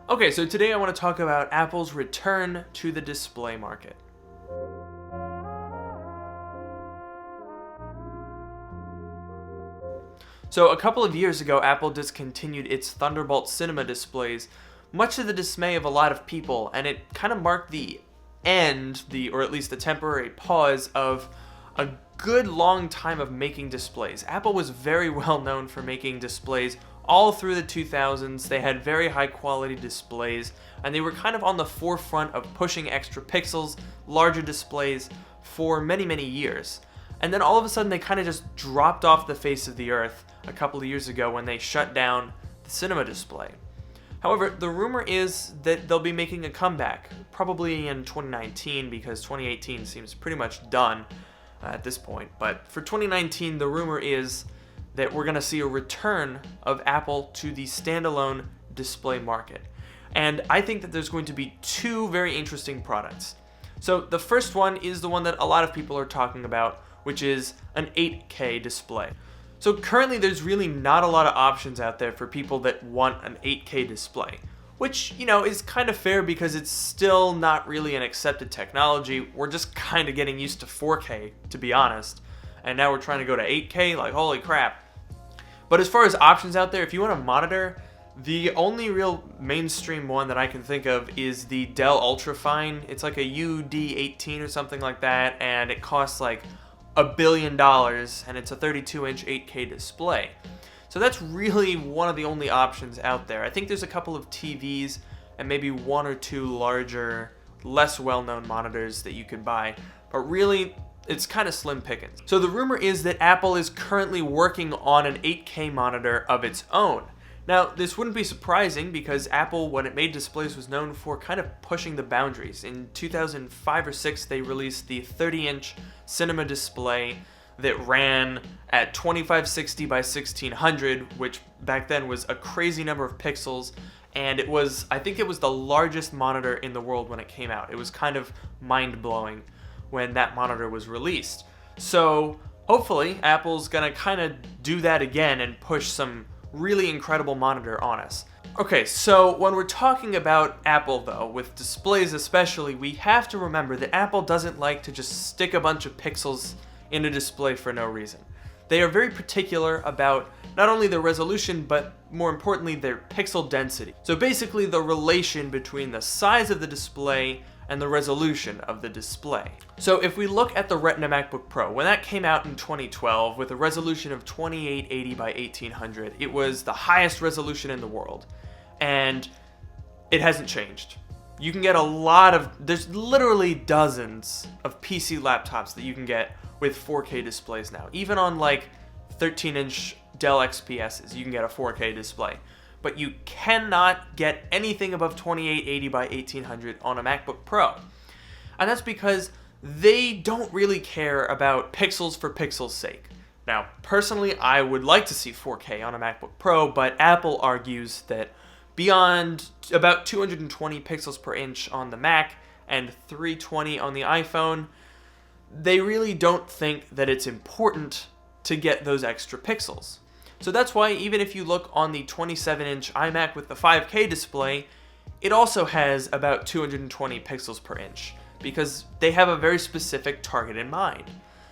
Okay, so today I want to talk about Apple's return to the display market. So a couple of years ago, Apple discontinued its Thunderbolt cinema displays, much to the dismay of a lot of people, and it kind of marked the end, or at least the temporary pause of a good long time of making displays. Apple was very well known for making displays all through the 2000s. They had very high quality displays, and they were kind of on the forefront of pushing extra pixels, larger displays for many, many years. And then all of a sudden they kind of just dropped off the face of the earth a couple of years ago when they shut down the cinema display. However, the rumor is that they'll be making a comeback, probably in 2019, because 2018 seems pretty much done at this point. But for 2019, the rumor is that we're going to see a return of Apple to the standalone display market. And I think that there's going to be two very interesting products. So the first one is the one that a lot of people are talking about, which is an 8K display. So currently there's really not a lot of options out there for people that want an 8K display, which, is kind of fair because it's still not really an accepted technology. We're just kind of getting used to 4K, to be honest. And now we're trying to go to 8K, like holy crap. But as far as options out there, if you want a monitor, the only real mainstream one that I can think of is the Dell Ultrafine. It's like a UD18 or something like that, and it costs like $1 billion, and it's a 32-inch 8K display. So that's really one of the only options out there. I think there's a couple of TVs and maybe one or two larger, less well-known monitors that you could buy, but really, it's kind of slim pickings. So the rumor is that Apple is currently working on an 8K monitor of its own. Now, this wouldn't be surprising because Apple, when it made displays, was known for kind of pushing the boundaries. In 2005 or 6, they released the 30-inch cinema display that ran at 2560 by 1600, which back then was a crazy number of pixels, and I think it was the largest monitor in the world when it came out. It was kind of mind-blowing when that monitor was released. So hopefully Apple's gonna kind of do that again and push some really incredible monitor on us. Okay, so when we're talking about Apple though, with displays especially, we have to remember that Apple doesn't like to just stick a bunch of pixels in a display for no reason. They are very particular about not only their resolution, but more importantly, their pixel density. So basically the relation between the size of the display and the resolution of the display. So if we look at the Retina MacBook Pro, when that came out in 2012 with a resolution of 2880 by 1800, it was the highest resolution in the world. And it hasn't changed. You can get there's literally dozens of PC laptops that you can get with 4K displays now. Even on like 13-inch Dell XPSs, you can get a 4K display. But you cannot get anything above 2880 by 1800 on a MacBook Pro. And that's because they don't really care about pixels for pixels' sake. Now, personally, I would like to see 4K on a MacBook Pro, but Apple argues that beyond about 220 pixels per inch on the Mac and 320 on the iPhone, they really don't think that it's important to get those extra pixels. So that's why even if you look on the 27-inch iMac with the 5K display, it also has about 220 pixels per inch, because they have a very specific target in mind.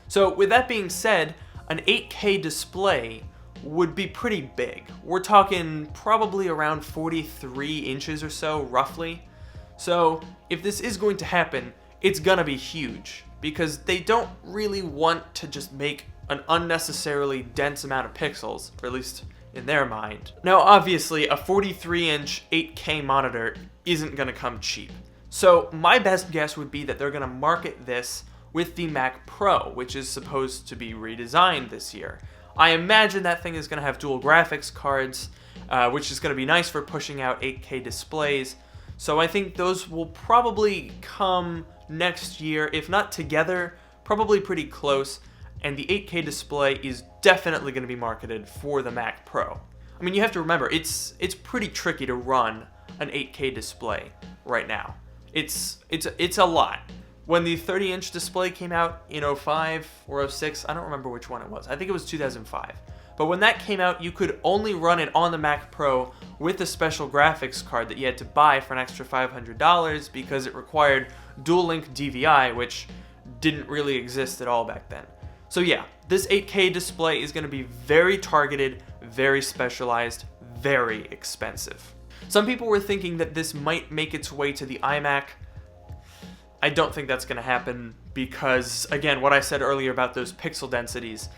So with that being said, an 8K display would be pretty big. We're talking probably around 43 inches or so, roughly. So if this is going to happen, it's gonna be huge, because they don't really want to just make an unnecessarily dense amount of pixels, or at least in their mind. Now obviously a 43-inch 8K monitor isn't gonna come cheap. So my best guess would be that they're gonna market this with the Mac Pro, which is supposed to be redesigned this year. I imagine that thing is gonna have dual graphics cards, which is gonna be nice for pushing out 8K displays. So I think those will probably come next year, if not together, probably pretty close. And the 8K display is definitely going to be marketed for the Mac Pro. I mean, you have to remember, it's pretty tricky to run an 8K display right now. It's a lot. When the 30-inch display came out in 05 or 06, I don't remember which one it was. I think it was 2005. But when that came out, you could only run it on the Mac Pro with a special graphics card that you had to buy for an extra $500 because it required dual-link DVI, which didn't really exist at all back then. So yeah, this 8K display is going to be very targeted, very specialized, very expensive. Some people were thinking that this might make its way to the iMac. I don't think that's going to happen because, again, what I said earlier about those pixel densities,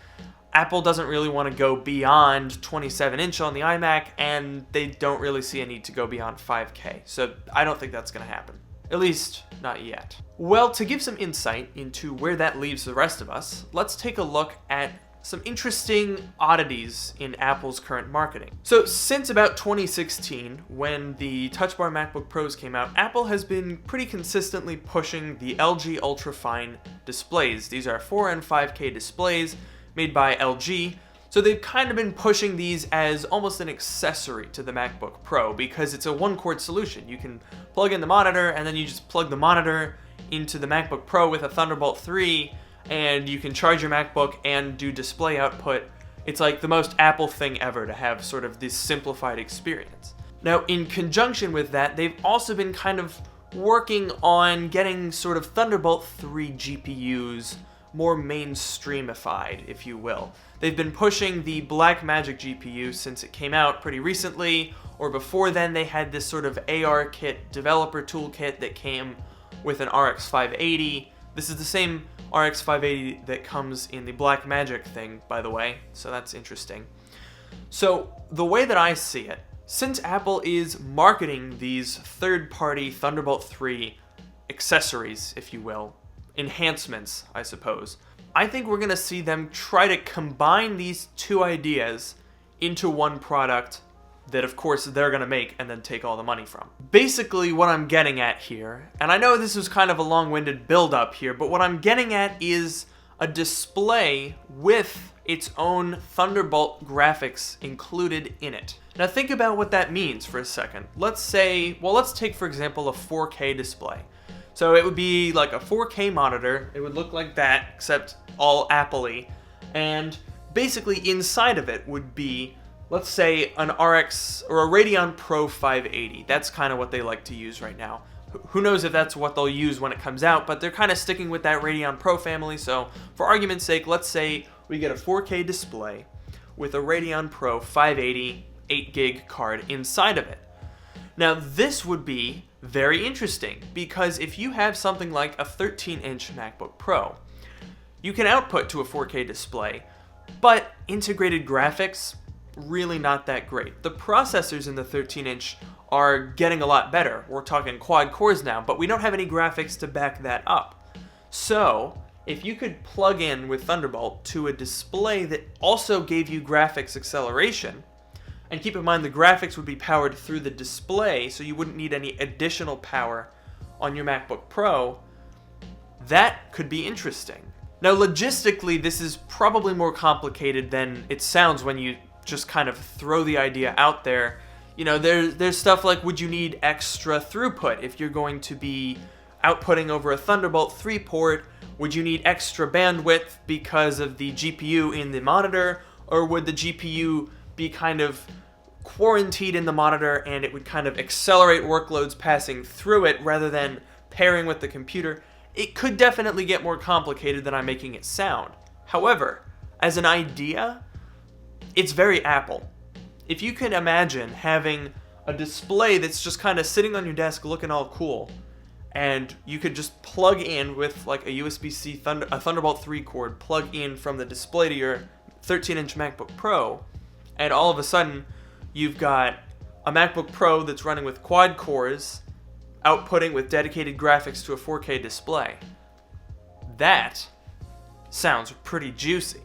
Apple doesn't really want to go beyond 27-inch on the iMac, and they don't really see a need to go beyond 5K. So I don't think that's going to happen. At least, not yet. Well, to give some insight into where that leaves the rest of us, let's take a look at some interesting oddities in Apple's current marketing. So since about 2016, when the Touch Bar MacBook Pros came out, Apple has been pretty consistently pushing the LG ultrafine displays. These are 4 and 5K displays made by LG. So they've kind of been pushing these as almost an accessory to the MacBook Pro because it's a one-cord solution. You can plug in the monitor and then you just plug the monitor into the MacBook Pro with a Thunderbolt 3 and you can charge your MacBook and do display output. It's like the most Apple thing ever to have sort of this simplified experience. Now, in conjunction with that, they've also been kind of working on getting sort of Thunderbolt 3 GPUs more mainstreamified, if you will. They've been pushing the Blackmagic GPU since it came out pretty recently, or before then they had this sort of ARKit developer toolkit that came with an RX 580. This is the same RX 580 that comes in the Blackmagic thing, by the way, so that's interesting. So the way that I see it, since Apple is marketing these third-party Thunderbolt 3 accessories, if you will, enhancements, I suppose, I think we're going to see them try to combine these two ideas into one product that, of course, they're going to make and then take all the money from. Basically, what I'm getting at here, and I know this was kind of a long-winded build-up here, but what I'm getting at is a display with its own Thunderbolt graphics included in it. Now think about what that means for a second. Let's take, for example, a 4K display. So it would be like a 4K monitor. It would look like that, except all Apple-y. And basically inside of it would be, let's say, an RX or a Radeon Pro 580. That's kind of what they like to use right now. Who knows if that's what they'll use when it comes out, but they're kind of sticking with that Radeon Pro family. So for argument's sake, let's say we get a 4K display with a Radeon Pro 580 8GB card inside of it. Now this would be very interesting because if you have something like a 13-inch MacBook Pro, you can output to a 4K display, but integrated graphics, really not that great. The processors in the 13-inch are getting a lot better. We're talking quad cores now, but we don't have any graphics to back that up. So if you could plug in with Thunderbolt to a display that also gave you graphics acceleration, and keep in mind the graphics would be powered through the display, so you wouldn't need any additional power on your MacBook Pro, that could be interesting. Now logistically, this is probably more complicated than it sounds when you just kind of throw the idea out there. You know, there's stuff like, would you need extra throughput if you're going to be outputting over a Thunderbolt 3 port? Would you need extra bandwidth because of the GPU in the monitor? Or would the GPU be kind of quarantined in the monitor and it would kind of accelerate workloads passing through it rather than pairing with the computer? It could definitely get more complicated than I'm making it sound. However, as an idea, it's very Apple. If you can imagine having a display that's just kind of sitting on your desk looking all cool, and you could just plug in with like a USB-C a Thunderbolt 3 cord, plug in from the display to your 13-inch MacBook Pro, and all of a sudden you've got a MacBook Pro that's running with quad cores, outputting with dedicated graphics to a 4K display. That sounds pretty juicy.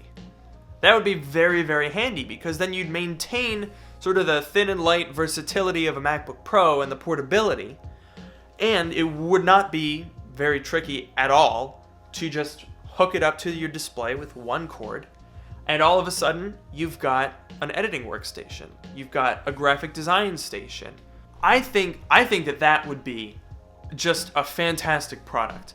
That would be very, very handy because then you'd maintain sort of the thin and light versatility of a MacBook Pro and the portability, and it would not be very tricky at all to just hook it up to your display with one cord, and all of a sudden you've got an editing workstation. You've got a graphic design station. I think that would be just a fantastic product.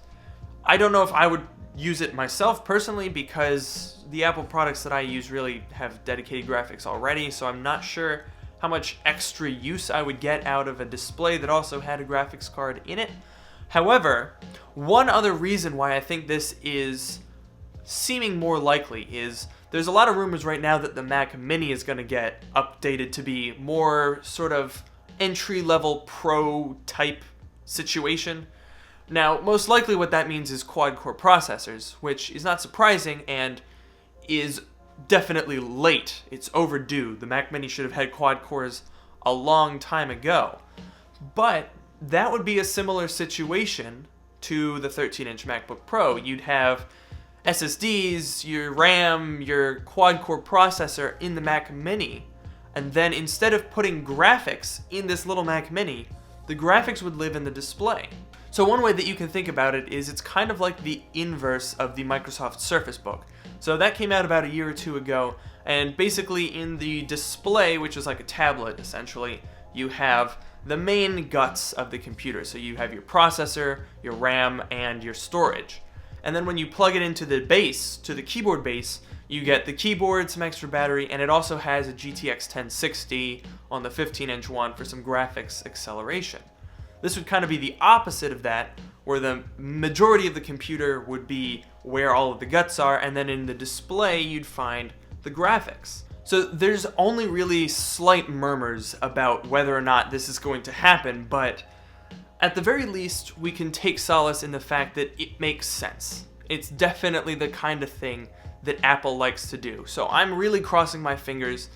I don't know if I would use it myself personally because the Apple products that I use really have dedicated graphics already, so I'm not sure how much extra use I would get out of a display that also had a graphics card in it. However, one other reason why I think this is seeming more likely is there's a lot of rumors right now that the Mac Mini is going to get updated to be more sort of entry-level Pro type situation. Now, most likely what that means is quad-core processors, which is not surprising and is definitely late. It's overdue. The Mac Mini should have had quad cores a long time ago. But that would be a similar situation to the 13-inch MacBook Pro. You'd have SSDs, your RAM, your quad-core processor in the Mac Mini, and then instead of putting graphics in this little Mac Mini, the graphics would live in the display. So one way that you can think about it is it's kind of like the inverse of the Microsoft Surface Book. So that came out about a year or two ago, and basically in the display, which is like a tablet essentially, you have the main guts of the computer. So you have your processor, your RAM, and your storage. And then when you plug it into the base, to the keyboard base, you get the keyboard, some extra battery, and it also has a GTX 1060 on the 15-inch one for some graphics acceleration. This would kind of be the opposite of that, where the majority of the computer would be where all of the guts are, and then in the display you'd find the graphics. So there's only really slight murmurs about whether or not this is going to happen, but at the very least we can take solace in the fact that it makes sense. It's definitely the kind of thing that Apple likes to do. So I'm really crossing my fingers,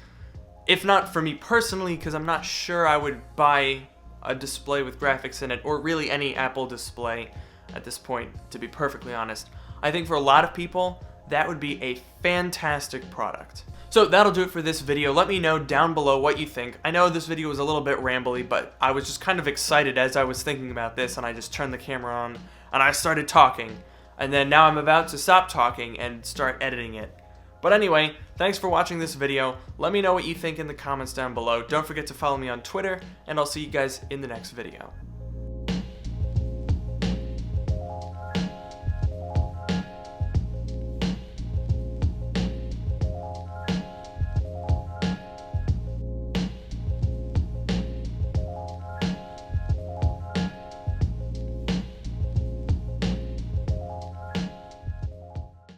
if not for me personally, because I'm not sure I would buy a display with graphics in it, or really any Apple display at this point, to be perfectly honest. I think for a lot of people, that would be a fantastic product. So that'll do it for this video. Let me know down below what you think. I know this video was a little bit rambly, but I was just kind of excited as I was thinking about this, and I just turned the camera on and I started talking. And then now I'm about to stop talking and start editing it. But anyway, thanks for watching this video. Let me know what you think in the comments down below. Don't forget to follow me on Twitter, and I'll see you guys in the next video.